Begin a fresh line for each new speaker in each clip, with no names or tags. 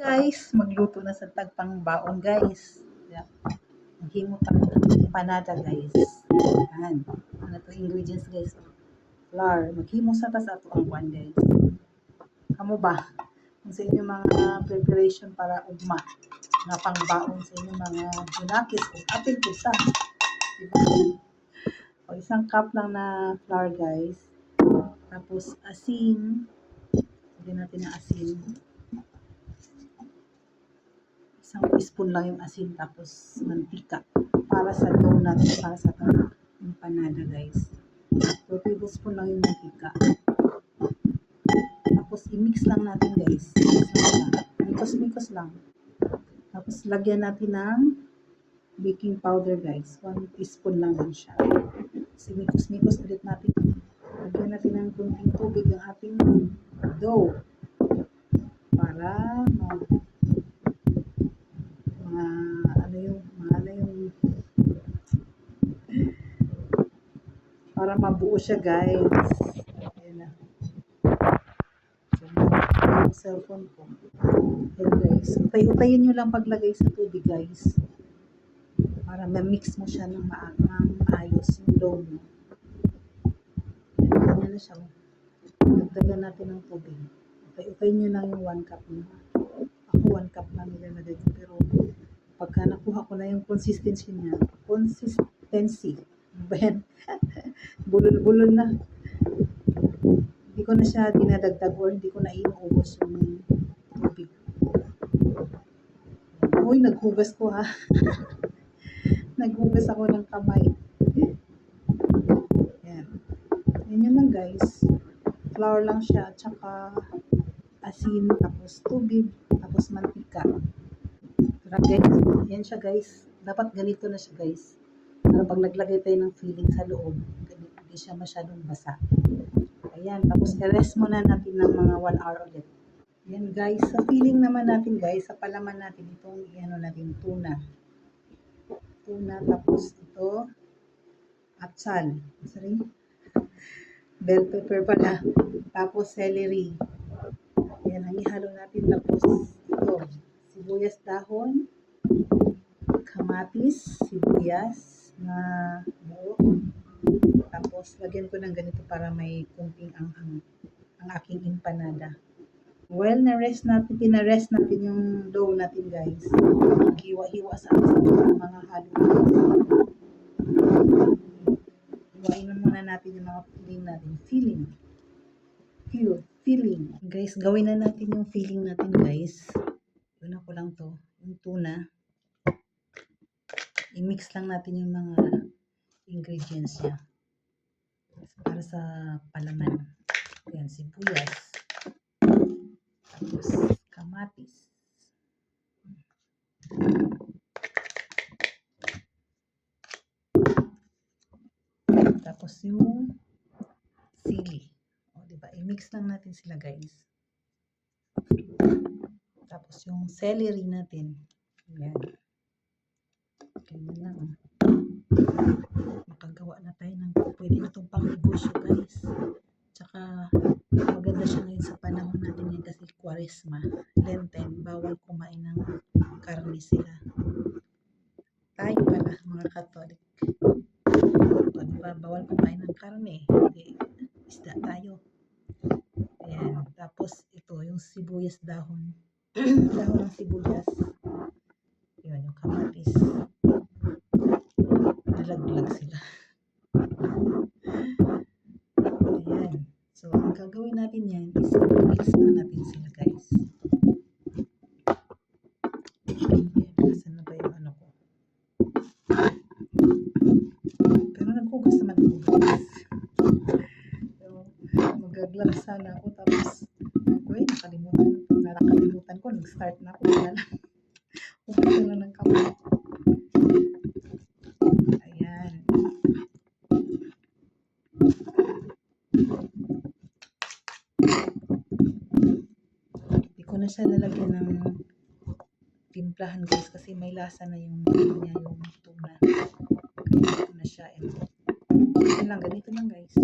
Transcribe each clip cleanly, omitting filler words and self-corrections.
Guys, magluto na sa tagpang baon guys. Yeah. Maghimot ang empanada guys. Yan. Ano to ingredients guys? Flour. Maghimo sa tas ato ang one guys. Kamo ba? Kung sa inyong mga preparation para ugma nga pangbaon sa inyong mga junakis kung apil po sa. Diba? O isang cup lang na flour guys. Tapos asin. Lagyan natin ng asin. Isang teaspoon lang yung asin tapos mantika para sa dough natin, para sa empanada guys. 2 tablespoon lang yung mantika. Tapos i-mix lang natin guys. Mikos-mikos lang. Tapos lagyan natin ng baking powder guys. 1 teaspoon lang din siya. Tapos mikos-mikos ulit natin. Lagyan natin ng kunting tubig ang ating dough para para mabuo siya guys. Ayan na. So, yung cellphone ko. Ayan guys. Utay-utayin nyo lang paglagay sa tubig guys. Para ma-mix mo siya ng maayos yung dough mo. Ayan na siya. Dagdagan natin ng tubig. Utay-utayin nyo lang yung 1 cup na. Ako 1 cup na nilalagay ko. Pero pagka nakuha ko na yung consistency niya. Ben, bulol-bulol na. Hindi ko na siya dinadagdag or hindi ko na inuubos yung tubig. Uy, naghugas ko ha. Naghugas ako ng kamay. Yan. Yan yun lang guys. Flour lang siya at saka asin, tapos tubig, tapos mantika. Yan siya guys. Dapat ganito na siya guys. Para pag naglagay tayo ng filling sa loob, hindi siya masyadong basa. Ayan, tapos i-rest muna natin ng mga 1 hour ulit. Ayan guys, sa filling naman natin guys, sa palaman natin itong natin tuna. Tuna, tapos ito, atsal. Sorry. Bell pepper pala. Tapos celery. Ayan, ang ihalo natin. Tapos ito, sibuyas dahon, kamatis, sibuyas, na buo. Tapos, lagyan ko ng ganito para may kunting anghang ang aking empanada. Well, pinarest natin yung dough natin guys. Hiwa-hiwa sa mga halo. Hiwain muna natin yung mga filling natin. Filling. Guys, gawin na natin yung filling natin guys. Una ko lang to. Yung tuna. I-mix lang natin yung mga ingredients niya. Para sa palaman. Ayan, sibuyas. Tapos, kamatis. Tapos yung sili. O, diba? I-mix lang natin sila guys. Tapos yung celery natin. Ayan. Ganyan lang. Makagawa na tayo ng pwede na itong pang-negosyo guys. Tsaka maganda siya ngayon sa panahon natin yan kasi Kwaresma, Lenten, bawal kumain ng karne sila. Tayo pala mga Katolik. O, diba? Bawal kumain ng karne. Hindi, isda tayo. Ayan. Tapos ito yung sibuyas dahon. Dahon ng sibuyas. Yun, yung kamatis. Nalaglag sila. Ayan. So, ang gagawin natin yan is mix na natin sila guys. Asan na ba yung ano ko? Pero naghugas naman ako guys. So, magaglag sana ako tapos nakalimutan ko. Nag-start na ako. Hugas na ng kamay. Ayan. Hindi ko na siya lalagyan ng timplahan guys kasi may lasa na yung niya yung tuna. Kaya ko na siya. Ganito lang guys.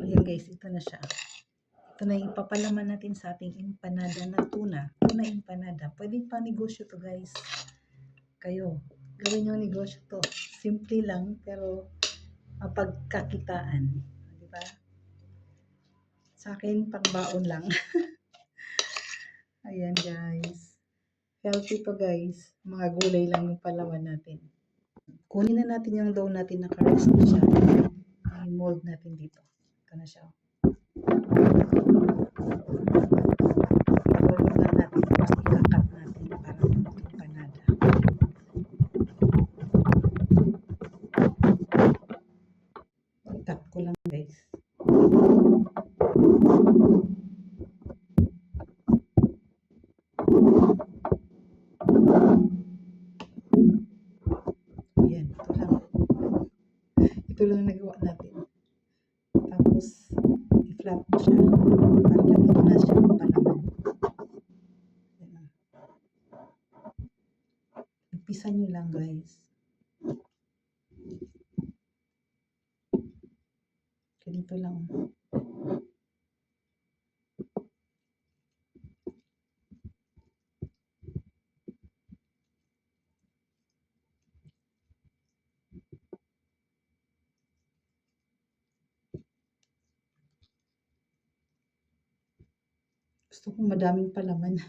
Ayan guys, ito na siya. Ito na yung ipapalaman natin sa ating empanada na tuna. Tuna empanada. Pwede pa negosyo to guys. Kayo, gawin yung negosyo to. Simple lang, pero mapagkakitaan. Di ba? Sa akin, pangbaon lang. Ayan guys. Healthy to guys. Mga gulay lang yung palaman natin. Kunin na natin yung dough natin, naka-rest na siya. I-mold natin dito. Ito na siya. I-roll na natin. Tapos i-cut natin para empanada. I-cut ko lang guys. Ayan, ito lang. Ito lang nagawa natin. Tapos, i-flat mo siya. Para lagyan mo na siya ng palaman. Ayan. Umpisa nyo lang guys. Ganito lang. Gusto kong madaming palaman.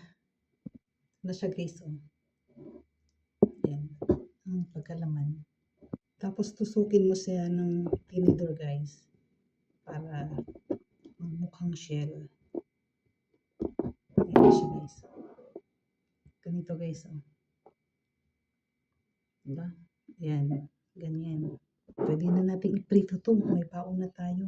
Na siya guys. Oh. Yan. Ang pagkalaman. Tapos tusukin mo siya ng tinidor guys. Para mukhang shell. Ayan siya guys. Ganito guys. Oh. Diba? Yan. Ganyan. Pwede na natin iprito to. May baon na tayo.